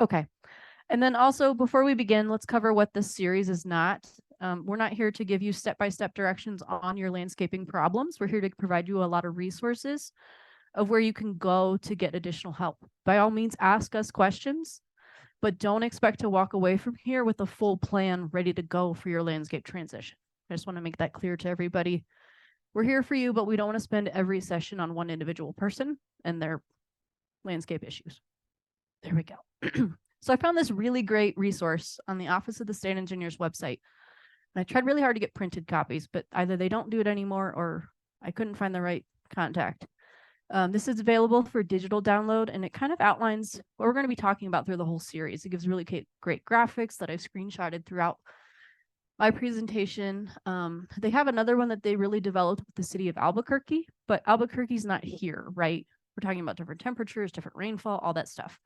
Okay. And then also, before we begin, let's cover what this series is not. We're not here to give you step-by-step directions on your landscaping problems. We're here to provide you a lot of resources of where you can go to get additional help. By all means, ask us questions, but don't expect to walk away from here with a full plan ready to go for your landscape transition. I just want to make that clear to everybody. We're here for you, but we don't want to spend every session on one individual person and their landscape issues. There we go. So I found this really great resource on the Office of the State Engineer's website. And I tried really hard to get printed copies, but either they don't do it anymore or I couldn't find the right contact. This is available for digital download, and it kind of outlines what we're going to be talking about through the whole series. It gives really great graphics that I've screenshotted throughout my presentation. They have another one that they really developed with the city of Albuquerque, but Albuquerque's not here, right? We're talking about different temperatures, different rainfall, all that stuff.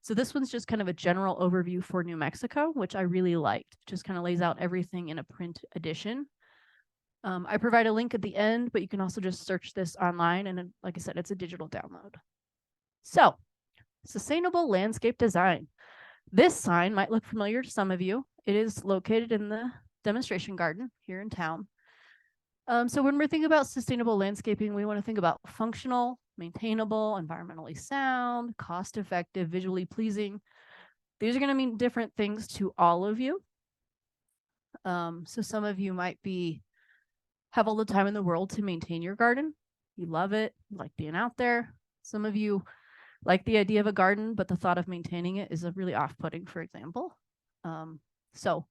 So this one's just kind of a general overview for New Mexico, which I really liked. Just kind of lays out everything in a print edition. I provide a link at the end, but you can also just search this online. And like I said, it's a digital download. So, sustainable landscape design. This sign might look familiar to some of you. It is located in the demonstration garden here in town. So when we're thinking about sustainable landscaping, we want to think about functional, maintainable, environmentally sound, cost-effective, visually pleasing. These are going to mean different things to all of you. So some of you might have all the time in the world to maintain your garden. You love it, you like being out there. Some of you like the idea of a garden, but the thought of maintaining it is a really off-putting, for example. So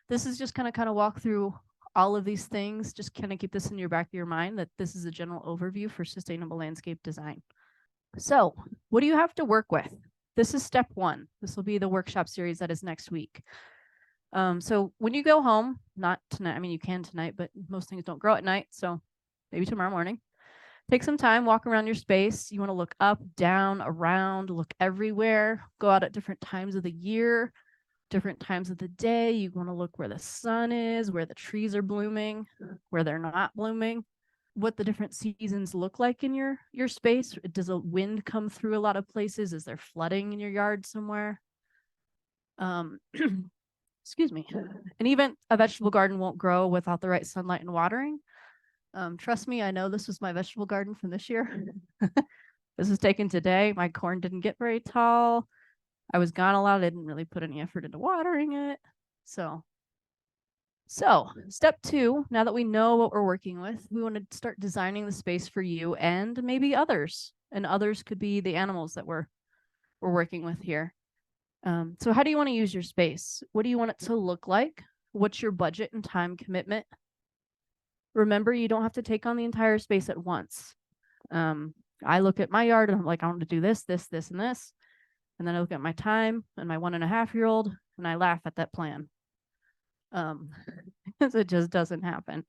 this is just kind of walk through all of these things. Just kind of keep this in your back of your mind that this is a general overview for sustainable landscape design. So what do you have to work with? This is step one. This will be the workshop series that is next week. So when you go home, not tonight, I mean, you can tonight, but most things don't grow at night. So maybe tomorrow morning, take some time, walk around your space. You want to look up, down, around, look everywhere, go out at different times of the year, different times of the day. You want to look where the sun is, where the trees are blooming, where they're not blooming, what the different seasons look like in your space. Does a wind come through a lot of places? Is there flooding in your yard somewhere? Excuse me. And even a vegetable garden won't grow without the right sunlight and watering. Trust me, I know this was my vegetable garden from this year. This was taken today. My corn didn't get very tall. I was gone a lot. I didn't really put any effort into watering it. So step two, now that we know what we're working with, we want to start designing the space for you and maybe others. And others could be the animals that we're working with here. So how do you want to use your space? What do you want it to look like? What's your budget and time commitment? Remember, you don't have to take on the entire space at once. I look at my yard and I'm like, I want to do this, this, this, and this. And then I look at my time and my 1.5-year-old and I laugh at that plan. Because it just doesn't happen.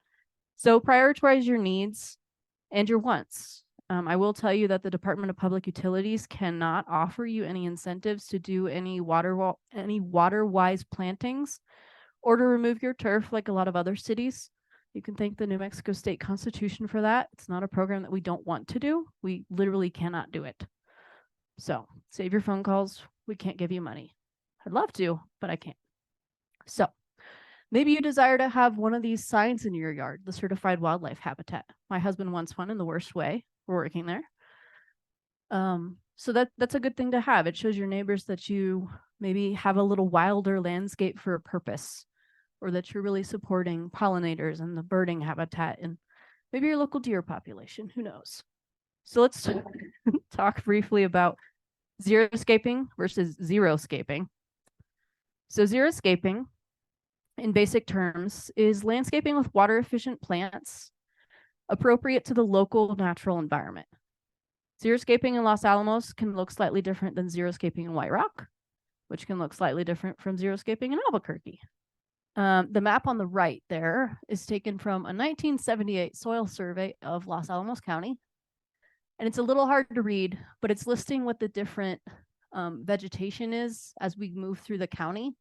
So prioritize your needs and your wants. I will tell you that the Department of Public Utilities cannot offer you any incentives to do any water-wise plantings or to remove your turf like a lot of other cities. You can thank the New Mexico State Constitution for that. It's not a program that we don't want to do. We literally cannot do it. So save your phone calls. We can't give you money. I'd love to, but I can't. So maybe you desire to have one of these signs in your yard, the certified wildlife habitat. My husband wants one in the worst way. We're working there. So that's a good thing to have. It shows your neighbors that you maybe have a little wilder landscape for a purpose, or that you're really supporting pollinators and the birding habitat and maybe your local deer population, who knows? So let's talk briefly about xeriscaping versus xeriscaping. So xeriscaping, in basic terms, is landscaping with water-efficient plants appropriate to the local natural environment. Xeriscaping in Los Alamos can look slightly different than xeriscaping in White Rock, which can look slightly different from xeriscaping in Albuquerque. The map on the right there is taken from a 1978 soil survey of Los Alamos County. And it's a little hard to read, but it's listing what the different vegetation is as we move through the county.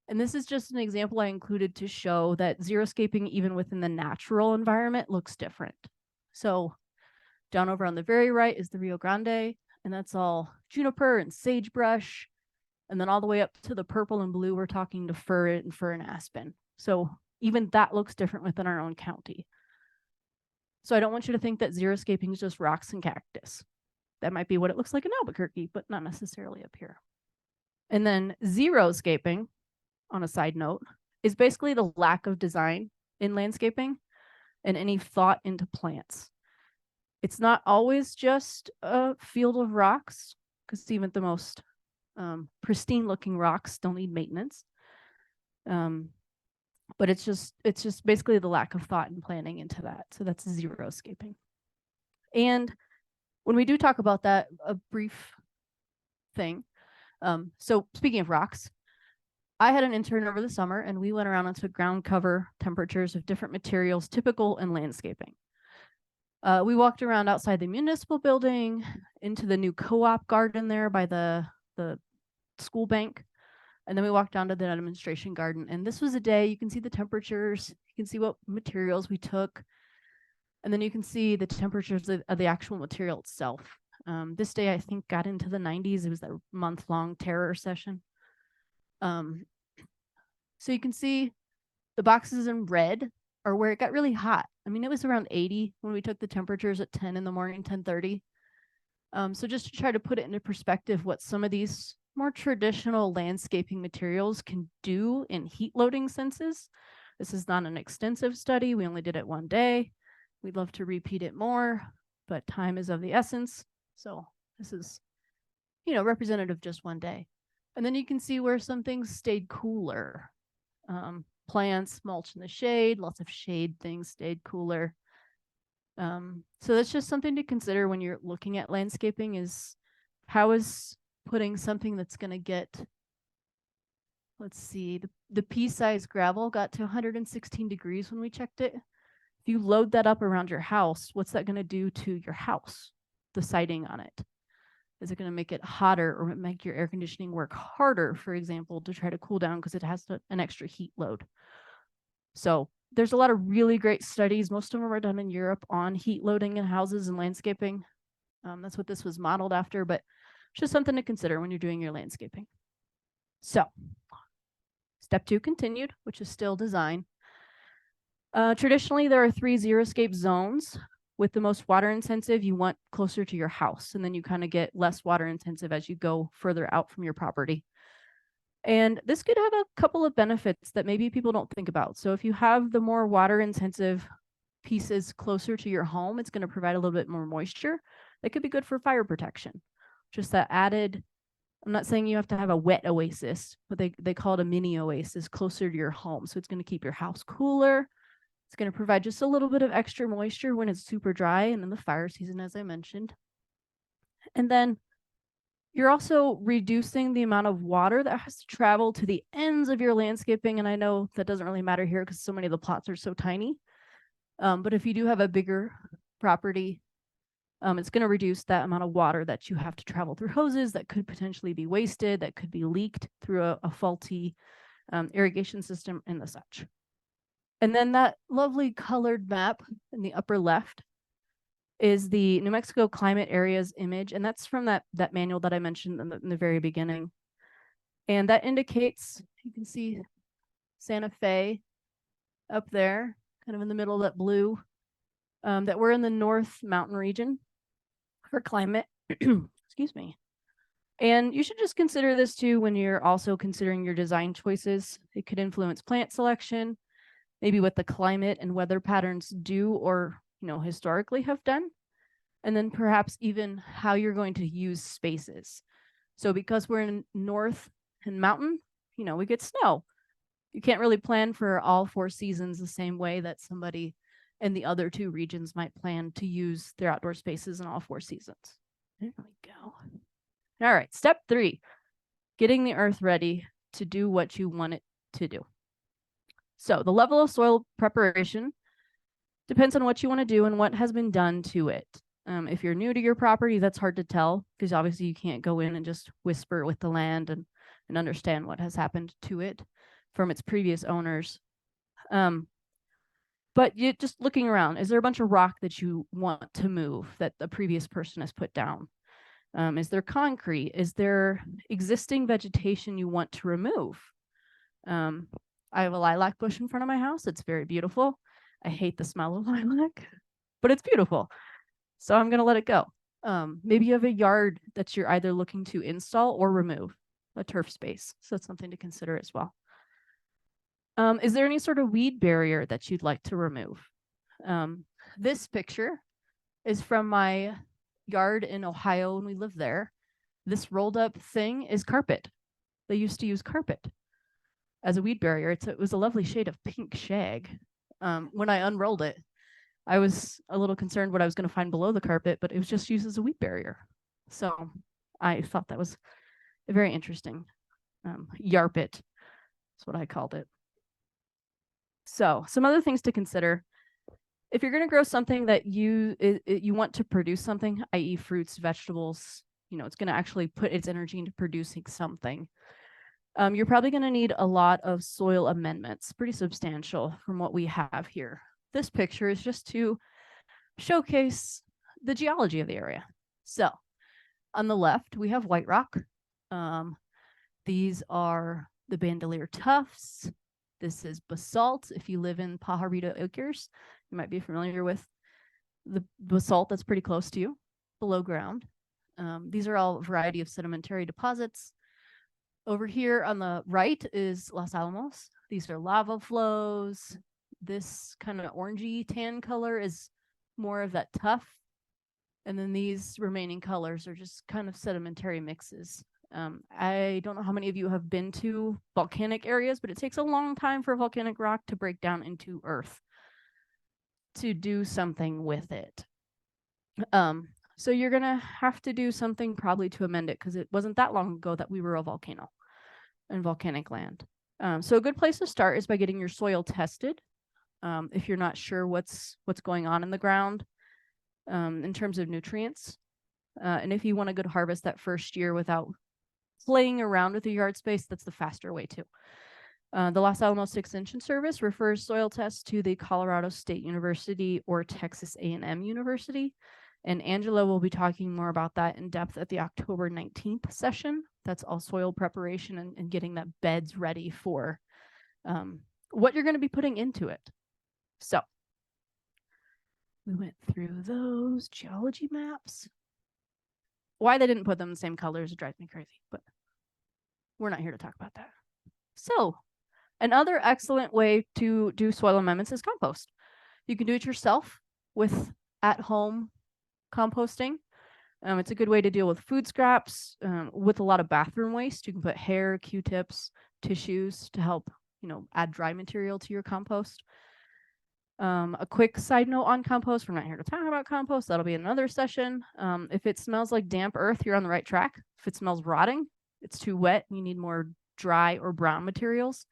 And this is just an example I included to show that xeriscaping, even within the natural environment, looks different. So down over on the very right is the Rio Grande, and that's all juniper and sagebrush. And then all the way up to the purple and blue, we're talking to fir and aspen. So even that looks different within our own county. So I don't want you to think that xeriscaping is just rocks and cactus. That might be what it looks like in Albuquerque, but not necessarily up here. And then xeriscaping, on a side note, is basically the lack of design in landscaping and any thought into plants. It's not always just a field of rocks, because even the most pristine looking rocks still need maintenance. But it's just basically the lack of thought and planning into that. So that's xeriscaping. And when we do talk about that, a brief thing. So speaking of rocks, I had an intern over the summer and we went around and took ground cover temperatures of different materials typical in landscaping. We walked around outside the municipal building, into the new co-op garden there by the school bank. And then we walked down to the demonstration garden. And this was a day, you can see the temperatures, you can see what materials we took. And then you can see the temperatures of the actual material itself. This day, I think, got into the 90s. It was that month-long terror session. So you can see the boxes in red are where it got really hot. I mean, it was around 80 when we took the temperatures at 10 in the morning, 10:30. So just to try to put it into perspective, what some of these more traditional landscaping materials can do in heat loading senses. This is not an extensive study. We only did it one day. We'd love to repeat it more, but time is of the essence. So this is, representative of just one day. And then you can see where some things stayed cooler. Plants, mulch in the shade, lots of shade things stayed cooler. So that's just something to consider when you're looking at landscaping, is how is putting something that's going to get, let's see, the pea-sized gravel got to 116 degrees when we checked it. If you load that up around your house, what's that going to do to your house, the siding on it? Is it going to make it hotter or make your air conditioning work harder, for example, to try to cool down because it has an extra heat load? So there's a lot of really great studies. Most of them are done in Europe on heat loading in houses and landscaping. That's what this was modeled after, but it's just something to consider when you're doing your landscaping. So step 2 continued, which is still design. Traditionally, there are 3 xeriscape zones. With the most water intensive, you want closer to your house, and then you kind of get less water intensive as you go further out from your property. And this could have a couple of benefits that maybe people don't think about. So if you have the more water intensive pieces closer to your home, it's going to provide a little bit more moisture. That could be good for fire protection. Just that added, I'm not saying you have to have a wet oasis, but they call it a mini oasis closer to your home. So it's going to keep your house cooler. It's going to provide just a little bit of extra moisture when it's super dry and in the fire season, as I mentioned. And then you're also reducing the amount of water that has to travel to the ends of your landscaping. And I know that doesn't really matter here because so many of the plots are so tiny. But if you do have a bigger property, it's going to reduce that amount of water that you have to travel through hoses that could potentially be wasted, that could be leaked through a faulty irrigation system and the such. And then that lovely colored map in the upper left is the New Mexico climate areas image. And that's from that manual that I mentioned in the very beginning. And that indicates, you can see Santa Fe up there, kind of in the middle of that blue, that we're in the North Mountain region for climate. Excuse me. And you should just consider this too when you're also considering your design choices. It could influence plant selection, maybe what the climate and weather patterns do or historically have done, and then perhaps even how you're going to use spaces. So because we're in North and Mountain, we get snow. You can't really plan for all 4 seasons the same way that somebody in the other 2 regions might plan to use their outdoor spaces in all 4 seasons. There we go. All right, step 3, getting the earth ready to do what you want it to do. So the level of soil preparation depends on what you want to do and what has been done to it. If you're new to your property, that's hard to tell because obviously you can't go in and just whisper with the land and understand what has happened to it from its previous owners. But you just looking around, is there a bunch of rock that you want to move that the previous person has put down? Is there concrete? Is there existing vegetation you want to remove? I have a lilac bush in front of my house. It's very beautiful. I hate the smell of lilac, but it's beautiful. So I'm going to let it go. Maybe you have a yard that you're either looking to install or remove, a turf space. So that's something to consider as well. Is there any sort of weed barrier that you'd like to remove? This picture is from my yard in Ohio when we lived there. This rolled up thing is carpet. They used to use carpet as a weed barrier. It was a lovely shade of pink shag. When I unrolled it, I was a little concerned what I was going to find below the carpet, but it was just used as a weed barrier. So I thought that was a very interesting yarpit. That's what I called it. So some other things to consider. If you're going to grow something that you want to produce something, i.e. fruits, vegetables, it's going to actually put its energy into producing something. You're probably going to need a lot of soil amendments, pretty substantial from what we have here. This picture is just to showcase the geology of the area. So on the left, we have white rock. These are the bandolier tuffs. This is basalt. If you live in Pajarito Acres, you might be familiar with the basalt that's pretty close to you below ground. These are all a variety of sedimentary deposits. Over here on the right is Los Alamos. These are lava flows. This kind of orangey tan color is more of that tuff. And then these remaining colors are just kind of sedimentary mixes. I don't know how many of you have been to volcanic areas, but it takes a long time for volcanic rock to break down into earth to do something with it. So you're going to have to do something probably to amend it because it wasn't that long ago that we were a volcano and volcanic land. So a good place to start is by getting your soil tested. If you're not sure what's going on in the ground in terms of nutrients. And if you want a good harvest that first year without playing around with the yard space, that's the faster way too. The Los Alamos Extension Service refers soil tests to the Colorado State University or Texas A&M University. And Angela will be talking more about that in depth at the October 19th session. That's all soil preparation and getting that beds ready for what you're going to be putting into it. So we went through those geology maps. Why they didn't put them in the same colors drives me crazy, but we're not here to talk about that. So another excellent way to do soil amendments is compost. You can do it yourself with at-home composting. It's a good way to deal with food scraps, with a lot of bathroom waste. You can put hair, Q-tips, tissues to help, add dry material to your compost. A quick side note on compost. We're not here to talk about compost. That'll be another session. If it smells like damp earth, you're on the right track. If it smells rotting, it's too wet, you need more dry or brown materials.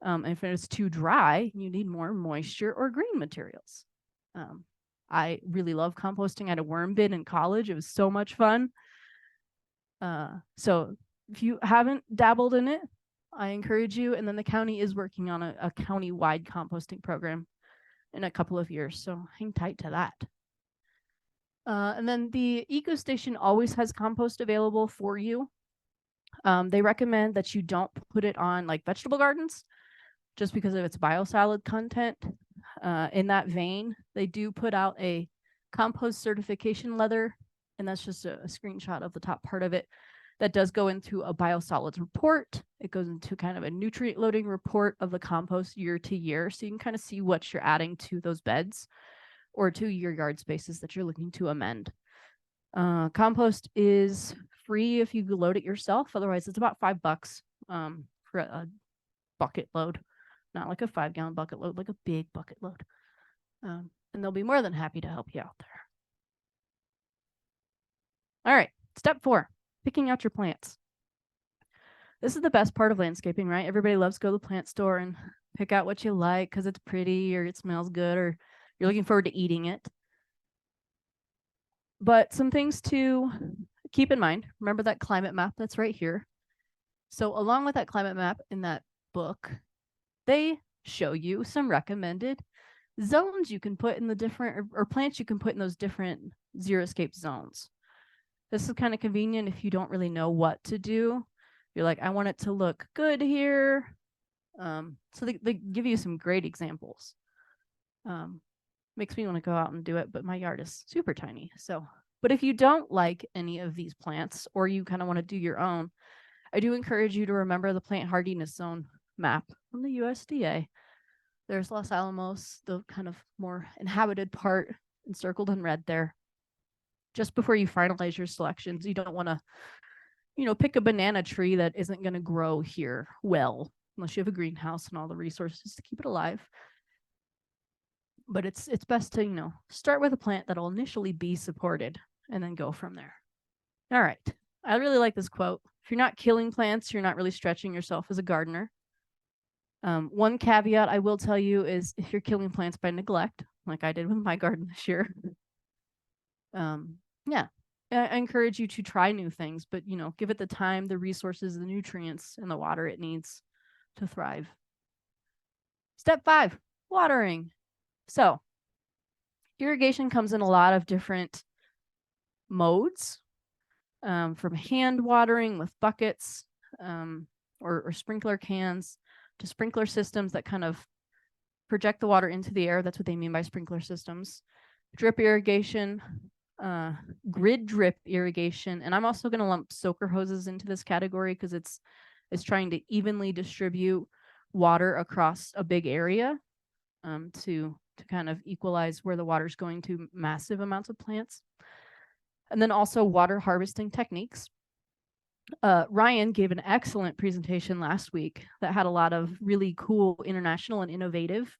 If it's too dry, you need more moisture or green materials. I really love composting. I had a worm bin in college. It was so much fun. So if you haven't dabbled in it, I encourage you. And then the county is working on a county-wide composting program in a couple of years. So hang tight to that. And then the Eco Station always has compost available for you. They recommend that you don't put it on like vegetable gardens just because of its biosolid content. In that vein, they do put out a compost certification letter, and that's just a screenshot of the top part of it. That does go into a biosolids report. It goes into kind of a nutrient loading report of the compost year to year. So you can kind of see what you're adding to those beds or to your yard spaces that you're looking to amend. Compost is free if you load it yourself. Otherwise, it's about $5 for a bucket load. Not like a 5-gallon bucket load, like a big bucket load. And they'll be more than happy to help you out there. All right, step 4, picking out your plants. This is the best part of landscaping, right? Everybody loves to go to the plant store and pick out what you like because it's pretty or it smells good or you're looking forward to eating it. But some things to keep in mind. Remember that climate map that's right here. So along with that climate map in that book, they show you some recommended zones you can put in the different or plants you can put in those different xeriscape zones. This is kind of convenient if you don't really know what to do. You're like, I want it to look good here. So they give you some great examples. Makes me want to go out and do it, but my yard is super tiny. So, but if you don't like any of these plants or you kind of want to do your own, I do encourage you to remember the plant hardiness zone map from the USDA. There's Los Alamos, the kind of more inhabited part encircled in red there. Just before you finalize your selections, you don't want to, pick a banana tree that isn't going to grow here well, unless you have a greenhouse and all the resources to keep it alive. But it's best to, start with a plant that'll initially be supported and then go from there. All right. I really like this quote. If you're not killing plants, you're not really stretching yourself as a gardener. One caveat I will tell you is if you're killing plants by neglect, like I did with my garden this year, yeah, I encourage you to try new things, but, give it the time, the resources, the nutrients, and the water it needs to thrive. Step 5, watering. So irrigation comes in a lot of different modes, from hand watering with buckets or sprinkler cans to sprinkler systems that kind of project the water into the air. That's what they mean by sprinkler systems. Drip irrigation, grid drip irrigation, and I'm also going to lump soaker hoses into this category because it's trying to evenly distribute water across a big area to kind of equalize where the water's going to massive amounts of plants. And then also water harvesting techniques. Ryan gave an excellent presentation last week that had a lot of really cool international and innovative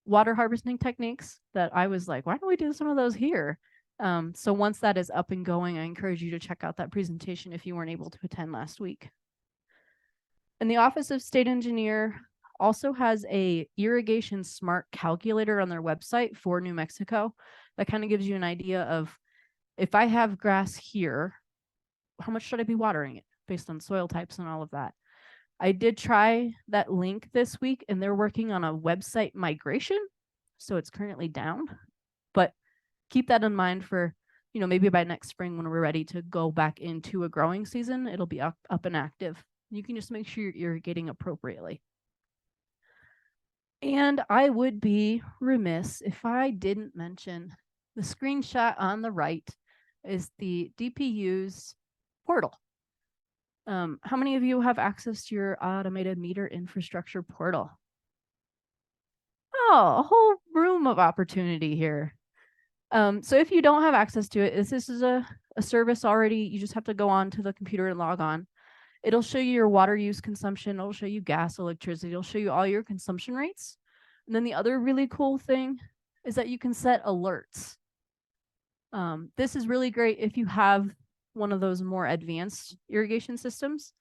water harvesting techniques that I was like, why don't we do some of those here? So once that is up and going, I encourage you to check out that presentation if you weren't able to attend last week. And the Office of State Engineer also has a irrigation smart calculator on their website for New Mexico that kind of gives you an idea of, if I have grass here, how much should I be watering it based on soil types and all of that? I did try that link this week and they're working on a website migration. So it's currently down, but keep that in mind for, maybe by next spring when we're ready to go back into a growing season, it'll be up and active. You can just make sure you're irrigating appropriately. And I would be remiss if I didn't mention the screenshot on the right is the DPU's portal. How many of you have access to your automated meter infrastructure portal? Oh, a whole room of opportunity here. So if you don't have access to it, this is a service already. You just have to go on to the computer and log on. It'll show you your water use consumption. It'll show you gas, electricity. It'll show you all your consumption rates. And then the other really cool thing is that you can set alerts. This is really great if you have one of those more advanced irrigation systems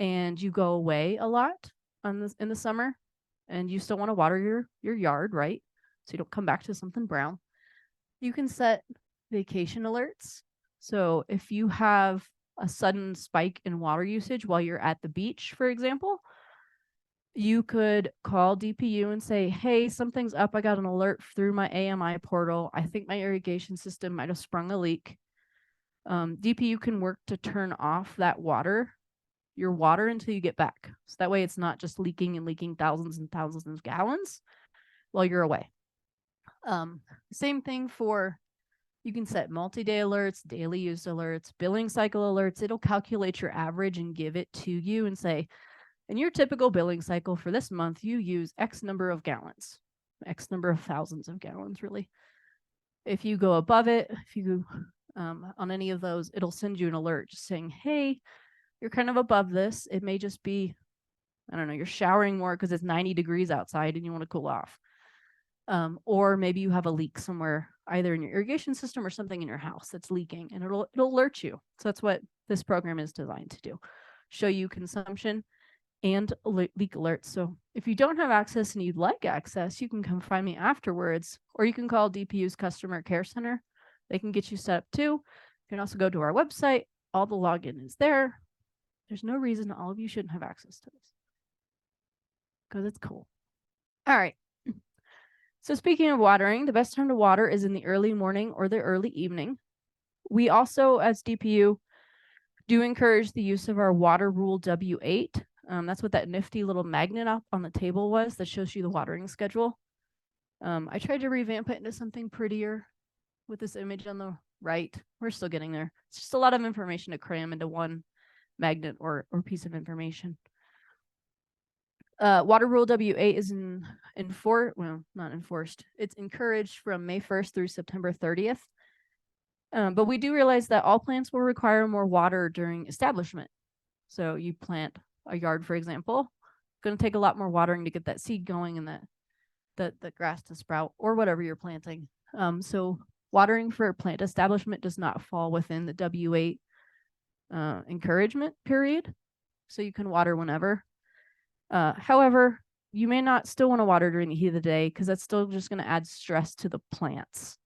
and you go away a lot in the summer and you still want to water your yard, right? So you don't come back to something brown. You can set vacation alerts. So if you have a sudden spike in water usage while you're at the beach, for example, you could call DPU and say, hey, something's up. I got an alert through my AMI portal. I think my irrigation system might have sprung a leak. DPU can work to turn off your water until you get back. So that way it's not just leaking thousands and thousands of gallons while you're away. Same thing for, you can set multi-day alerts, daily use alerts, billing cycle alerts. It'll calculate your average and give it to you and say, in your typical billing cycle for this month, you use X number of gallons, X number of thousands of gallons, really. If you go above it, if you on any of those, it'll send you an alert just saying, hey, you're kind of above this. It may just be, I don't know, you're showering more because it's 90 degrees outside and you want to cool off. Or maybe you have a leak somewhere, either in your irrigation system or something in your house that's leaking, and it'll alert you. So that's what this program is designed to do, show you consumption and leak alerts. So if you don't have access and you'd like access, you can come find me afterwards, or you can call DPU's customer care center. They can get you set up too. You can also go to our website. All the login is there. There's no reason all of you shouldn't have access to this because it's cool. All right. So speaking of watering, the best time to water is in the early morning or the early evening. We also, as DPU, do encourage the use of our water rule W8. That's what that nifty little magnet up on the table was that shows you the watering schedule. I tried to revamp it into something prettier with this image on the right. We're still getting there. It's just a lot of information to cram into one magnet or piece of information. Water Rule W8 is not enforced. It's encouraged from May 1st through September 30th. But we do realize that all plants will require more water during establishment. So you plant a yard, for example, going to take a lot more watering to get that seed going and the grass to sprout or whatever you're planting. So watering for plant establishment does not fall within the W8 encouragement period. So you can water whenever. However, you may not still want to water during the heat of the day because that's still just going to add stress to the plants.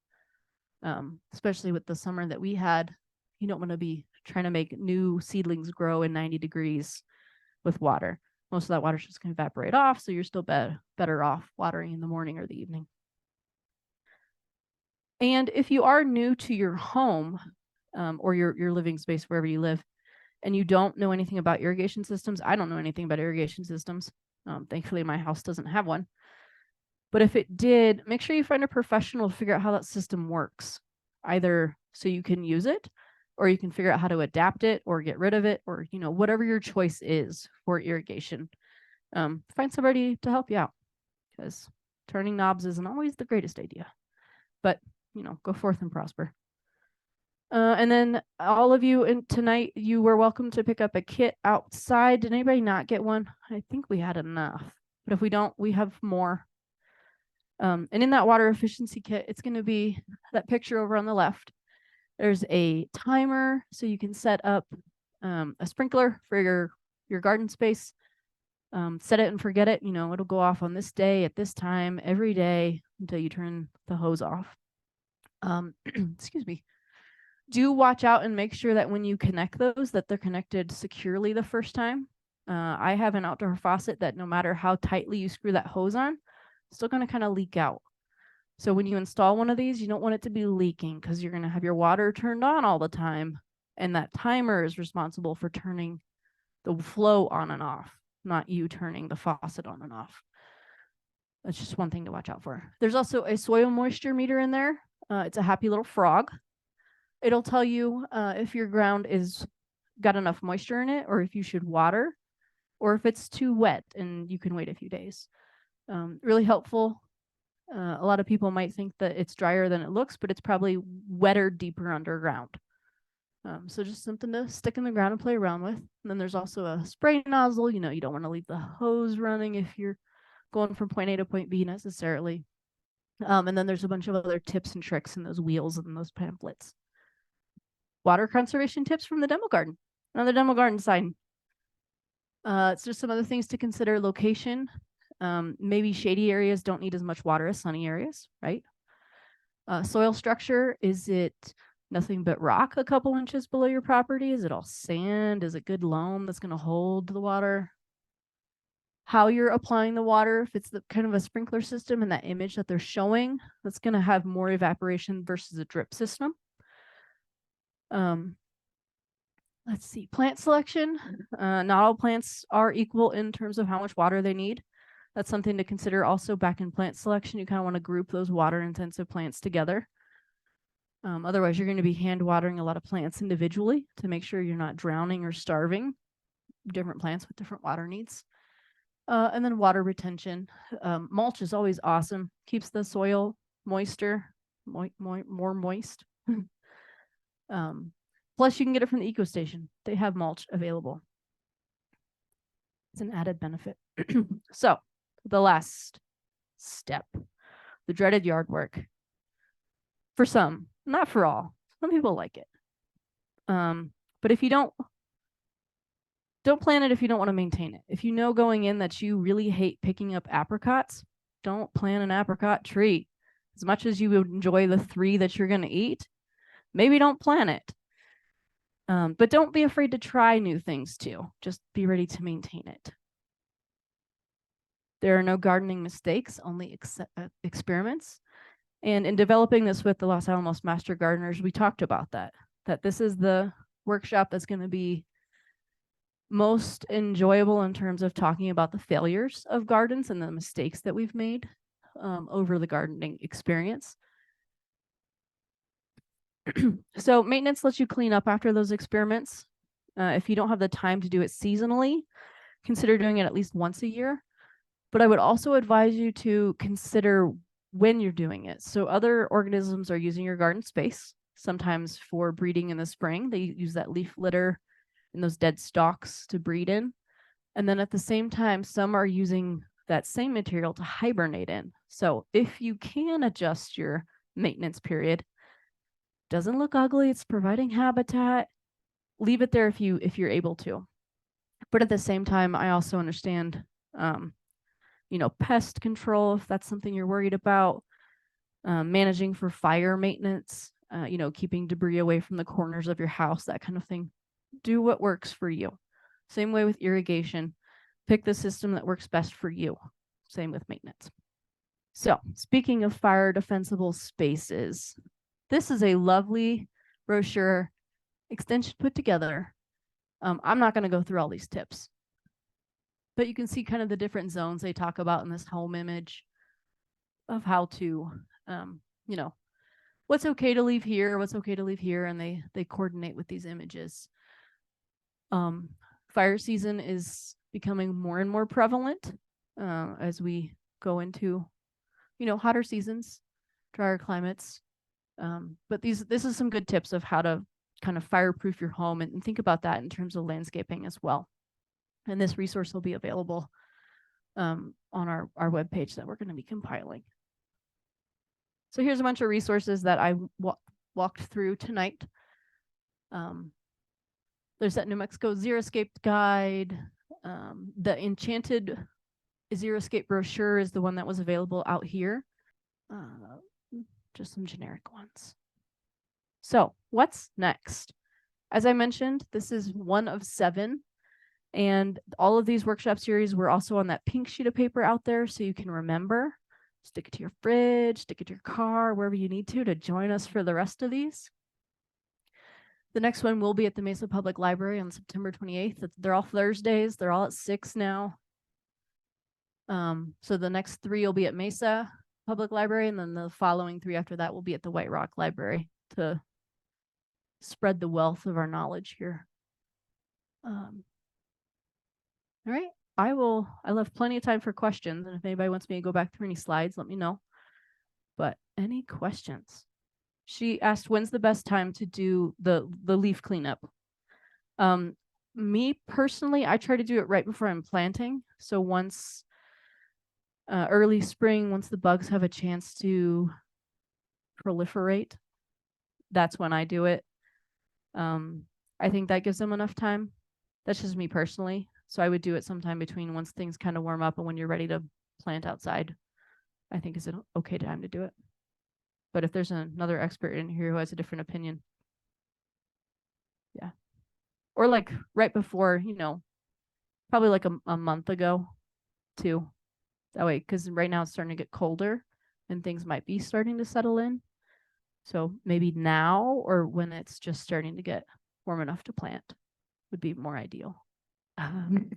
Especially with the summer that we had, you don't want to be trying to make new seedlings grow in 90 degrees with water. Most of that water is just going to evaporate off, so you're still better off watering in the morning or the evening. And if you are new to your home or your living space, wherever you live, and you don't know anything about irrigation systems, I don't know anything about irrigation systems. Thankfully, my house doesn't have one. But if it did, make sure you find a professional to figure out how that system works, either so you can use it, or you can figure out how to adapt it or get rid of it, or whatever your choice is for irrigation. Find somebody to help you out, because turning knobs isn't always the greatest idea. But go forth and prosper. And then all of you tonight, you were welcome to pick up a kit outside. Did anybody not get one? I think we had enough, but if we don't, we have more. And in that water efficiency kit, it's going to be that picture over on the left. There's a timer, so you can set up a sprinkler for your garden space. Set it and forget it. It'll go off on this day at this time every day until you turn the hose off. Excuse me. Do watch out and make sure that when you connect those, that they're connected securely the first time. I have an outdoor faucet that no matter how tightly you screw that hose on, it's still going to kind of leak out. So when you install one of these, you don't want it to be leaking because you're going to have your water turned on all the time. And that timer is responsible for turning the flow on and off, not you turning the faucet on and off. That's just one thing to watch out for. There's also a soil moisture meter in there. It's a happy little frog. It'll tell you if your ground is got enough moisture in it, or if you should water, or if it's too wet and you can wait a few days. Really helpful. A lot of people might think that it's drier than it looks, but it's probably wetter deeper underground. So just something to stick in the ground and play around with. And then there's also a spray nozzle. You don't want to leave the hose running if you're going from point A to point B necessarily. And then there's a bunch of other tips and tricks in those wheels and those pamphlets. Water conservation tips from the demo garden. On the demo garden side, it's just some other things to consider. Location. Maybe shady areas don't need as much water as sunny areas, right? Soil structure, is it nothing but rock a couple inches below your property? Is it all sand? Is it good loam that's going to hold the water? How you're applying the water, if it's the kind of a sprinkler system and that image that they're showing, that's going to have more evaporation versus a drip system. Let's see, plant selection. Not all plants are equal in terms of how much water they need. That's something to consider also back in plant selection. You kind of want to group those water intensive plants together. Otherwise, you're going to be hand watering a lot of plants individually to make sure you're not drowning or starving different plants with different water needs. And then water retention. Mulch is always awesome. Keeps the soil moister, more moist. Plus, you can get it from the EcoStation. They have mulch available. It's an added benefit. So, the last step, the dreaded yard work. For some, not for all. Some people like it. But if you don't plant it if you don't want to maintain it. If you know going in that you really hate picking up apricots, don't plant an apricot tree. As much as you would enjoy the 3 that you're going to eat, maybe don't plant it. But don't be afraid to try new things too. Just be ready to maintain it. There are no gardening mistakes, only experiments. And in developing this with the Los Alamos Master Gardeners, we talked about that. that this is the workshop that's going to be most enjoyable in terms of talking about the failures of gardens and the mistakes that we've made over the gardening experience. So maintenance lets you clean up after those experiments. If you don't have the time to do it seasonally, consider doing it at least once a year. But I would also advise you to consider when you're doing it. So other organisms are using your garden space, sometimes for breeding in the spring. They use that leaf litter and those dead stalks to breed in. And then at the same time, some are using that same material to hibernate in. So if you can adjust your maintenance period, doesn't look ugly, it's providing habitat, leave it there if you're able to. But at the same time, I also understand pest control, if that's something you're worried about, managing for fire maintenance, keeping debris away from the corners of your house, that kind of thing. Do what works for you. Same way with irrigation. Pick the system that works best for you. Same with maintenance. So speaking of fire defensible spaces, this is a lovely brochure extension put together. I'm not going to go through all these tips, but you can see kind of the different zones they talk about in this home image of how to, what's okay to leave here, what's okay to leave here, and they coordinate with these images. Fire season is becoming more and more prevalent as we go into, hotter seasons, drier climates. But this is some good tips of how to kind of fireproof your home and think about that in terms of landscaping as well. And this resource will be available on our webpage that we're going to be compiling. So here's a bunch of resources that I walked through tonight. There's that New Mexico Xeriscape guide. The Enchanted Xeriscape brochure is the one that was available out here. Just some generic ones. So what's next? As I mentioned, this is one of 7. And all of these workshop series were also on that pink sheet of paper out there, so you can remember. Stick it to your fridge, stick it to your car, wherever you need to join us for the rest of these. The next one will be at the Mesa Public Library on September 28th. They're all Thursdays. They're all at 6 now. So the next 3 will be at Mesa Public Library, and then the following 3 after that will be at the White Rock Library to spread the wealth of our knowledge here. All right, I left plenty of time for questions, and if anybody wants me to go back through any slides, let me know. But any questions? She asked, when's the best time to do the leaf cleanup? Me personally, I try to do it right before I'm planting. So once early spring, once the bugs have a chance to proliferate, that's when I do it. I think that gives them enough time. That's just me personally. So I would do it sometime between once things kind of warm up and when you're ready to plant outside. I think is an okay time to do it. But if there's another expert in here who has a different opinion, yeah. Or like right before, probably like a month ago too. That way, because right now it's starting to get colder and things might be starting to settle in. So maybe now or when it's just starting to get warm enough to plant would be more ideal.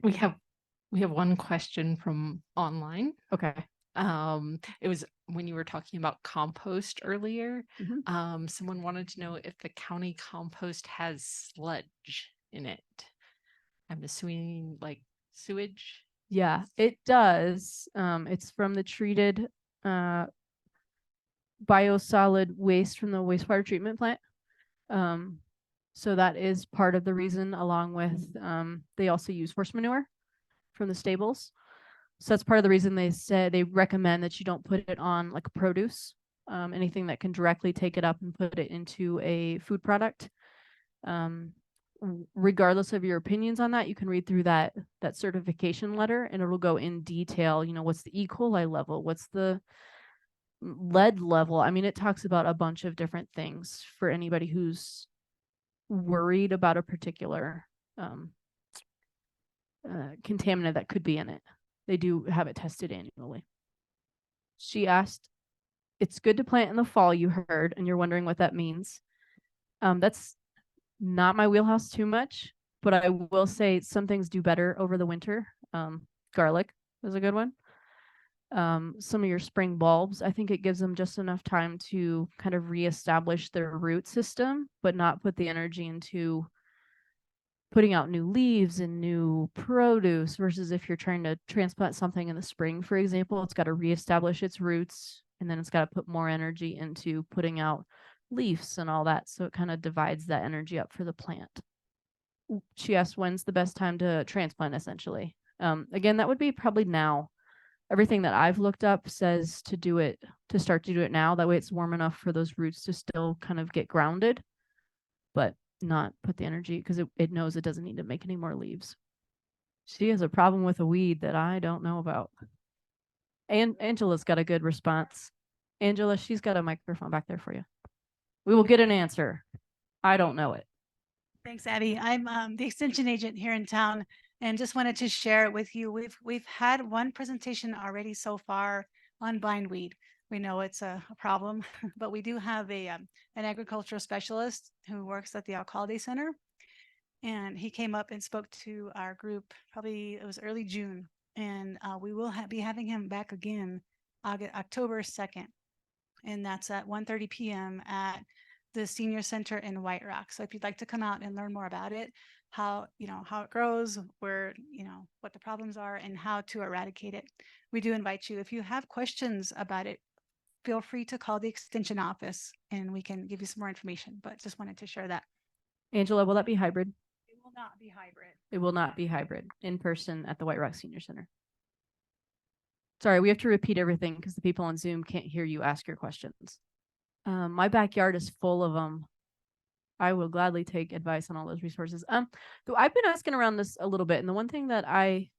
We have one question from online. Okay. It was when you were talking about compost earlier. Mm-hmm. Someone wanted to know if the county compost has sludge in it. I'm assuming like sewage. Yeah, it does. It's from the treated biosolid waste from the wastewater treatment plant. So that is part of the reason, along with they also use horse manure from the stables. So that's part of the reason they recommend that you don't put it on like produce, anything that can directly take it up and put it into a food product. Regardless of your opinions on that, you can read through that certification letter, and it'll go in detail. What's the E. coli level? What's the lead level? I mean, it talks about a bunch of different things for anybody who's worried about a particular contaminant that could be in it. They do have it tested annually. She asked, it's good to plant in the fall, you heard, and you're wondering what that means. That's not my wheelhouse too much, but I will say some things do better over the winter. Garlic is a good one. Some of your spring bulbs, I think it gives them just enough time to kind of reestablish their root system, but not put the energy into putting out new leaves and new produce, versus if you're trying to transplant something in the spring, for example, it's got to reestablish its roots, and then it's got to put more energy into putting out leaves and all that. So it kind of divides that energy up for the plant. She asked when's the best time to transplant, essentially. Again, that would be probably now. Everything that I've looked up says to start to do it now. That way it's warm enough for those roots to still kind of get grounded, but not put the energy, because it knows it doesn't need to make any more leaves. She has a problem with a weed that I don't know about. And Angela's got a good response. Angela, she's got a microphone back there for you. We will get an answer. I don't know it. Thanks, Abby. I'm the extension agent here in town, and just wanted to share it with you. We've had one presentation already so far on bindweed. We know it's a problem, but we do have an agricultural specialist who works at the Alcalde Center, and he came up and spoke to our group. Probably it was early June, and we will be having him back again October 2nd, and that's at 1:30 p.m. at the Senior Center in White Rock. So if you'd like to come out and learn more about it, how it grows, where, what the problems are, and how to eradicate it, we do invite you. If you have questions about it, feel free to call the extension office and we can give you some more information, but just wanted to share that. Angela, will that be hybrid? It will not be hybrid. It will not be hybrid. In person at the White Rock Senior Center. Sorry, we have to repeat everything because the people on Zoom can't hear you ask your questions. My backyard is full of them. I will gladly take advice on all those resources. So I've been asking around this a little bit, and the one thing that I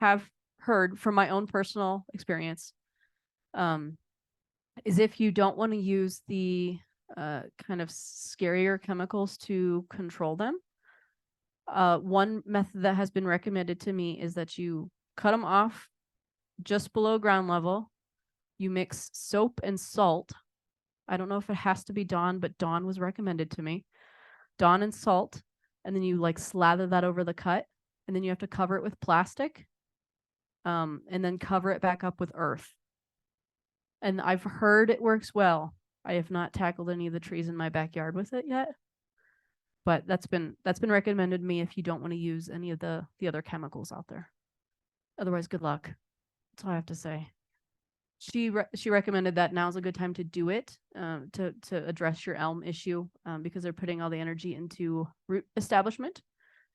have heard from my own personal experience, is if you don't want to use the kind of scarier chemicals to control them, one method that has been recommended to me is that you cut them off just below ground level. You mix soap and salt. I don't know if it has to be Dawn, but Dawn was recommended to me. Dawn and salt, and then you like slather that over the cut, and then you have to cover it with plastic, and then cover it back up with earth. And I've heard it works well. I have not tackled any of the trees in my backyard with it yet, but that's been recommended to me if you don't want to use any of the other chemicals out there. Otherwise, good luck. That's all I have to say. She recommended that now's a good time to do it, to address your elm issue, because they're putting all the energy into root establishment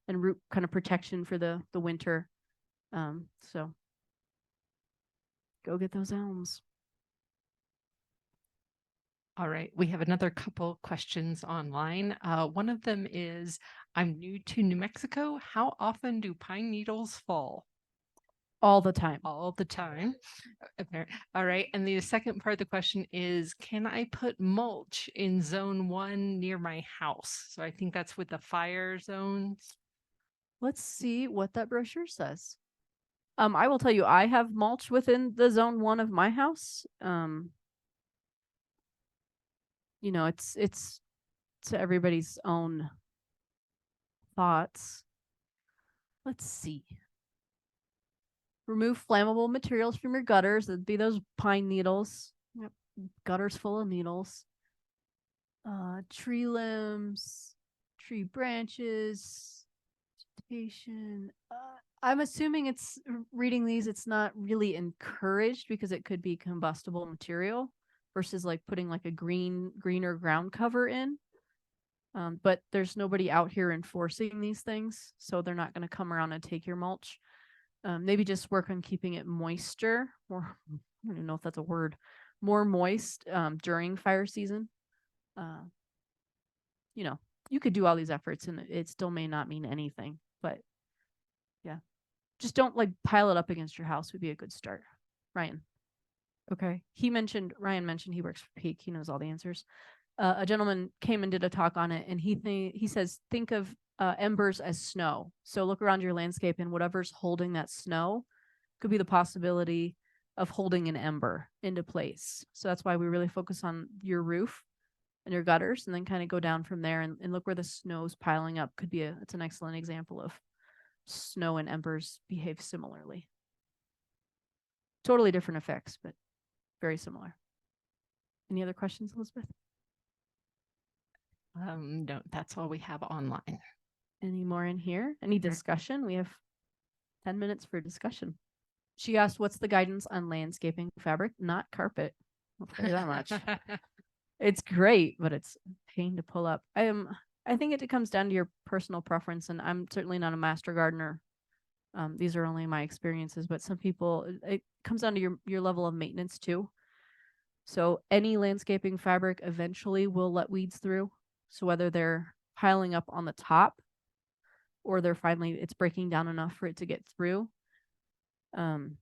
and root kind of protection for the winter. So go get those elms. All right, we have another couple questions online. One of them is, I'm new to New Mexico. How often do pine needles fall? All the time. All the time. Okay. All right. And the second part of the question is, can I put mulch in zone 1 near my house? So I think that's with the fire zones. Let's see what that brochure says. I will tell you, I have mulch within the zone 1 of my house. It's to everybody's own thoughts. Let's see. Remove flammable materials from your gutters. That'd be those pine needles. Yep. Gutters full of needles. Tree limbs, tree branches, vegetation. I'm assuming reading these, it's not really encouraged because it could be combustible material versus like putting like a greener ground cover in. But there's nobody out here enforcing these things, so they're not going to come around and take your mulch. Maybe just work on keeping it moister, or I don't even know if that's a word, more moist during fire season. You could do all these efforts and it still may not mean anything, but yeah, just don't like pile it up against your house would be a good start. Ryan. Okay. Ryan mentioned he works for Peak. He knows all the answers. A gentleman came and did a talk on it, and he says, think of embers as snow. So look around your landscape, and whatever's holding that snow could be the possibility of holding an ember into place. So that's why we really focus on your roof and your gutters, and then kind of go down from there and look where the snow's piling up. It's an excellent example of snow and embers behave similarly. Totally different effects, but very similar. Any other questions, Elizabeth? No, that's all we have online. Any more in here? Any discussion? We have 10 minutes for discussion. She asked, what's the guidance on landscaping fabric, not carpet? I'll tell you that much. It's great, but it's a pain to pull up. I think it comes down to your personal preference, and I'm certainly not a master gardener. These are only my experiences, but some people, it comes down to your level of maintenance too. So any landscaping fabric eventually will let weeds through. So whether they're piling up on the top or it's breaking down enough for it to get through. And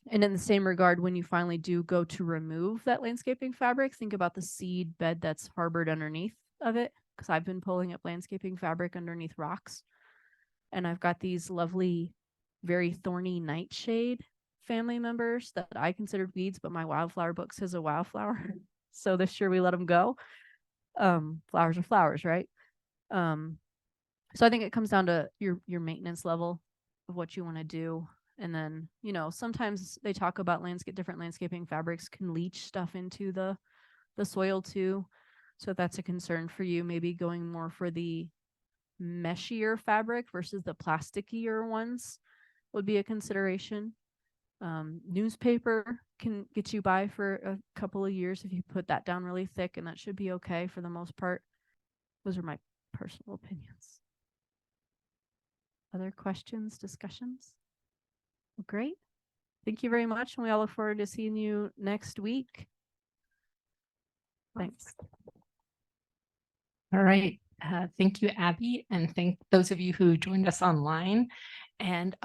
in the same regard, when you finally do go to remove that landscaping fabric, think about the seed bed that's harbored underneath of it. Because I've been pulling up landscaping fabric underneath rocks. And I've got these lovely, very thorny nightshade family members that I considered weeds, but my wildflower book says a wildflower. So this year we let them go. Flowers are flowers, right? So I think it comes down to your maintenance level of what you want to do. And then, sometimes they talk about different landscaping fabrics can leach stuff into the soil too. So if that's a concern for you, maybe going more for the meshier fabric versus the plasticier ones would be a consideration. Newspaper can get you by for a couple of years if you put that down really thick, and that should be okay for the most part. Those are my personal opinions. Other questions, discussions? Well, great. Thank you very much, and we all look forward to seeing you next week. Thanks. All right. Thank you, Abby, and thank those of you who joined us online. And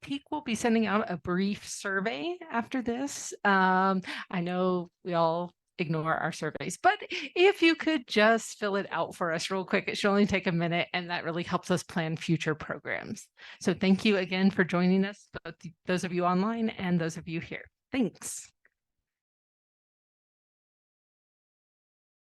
Peak will be sending out a brief survey after this. I know we all ignore our surveys, but if you could just fill it out for us real quick, it should only take a minute, and that really helps us plan future programs. So thank you again for joining us, both those of you online and those of you here. Thanks.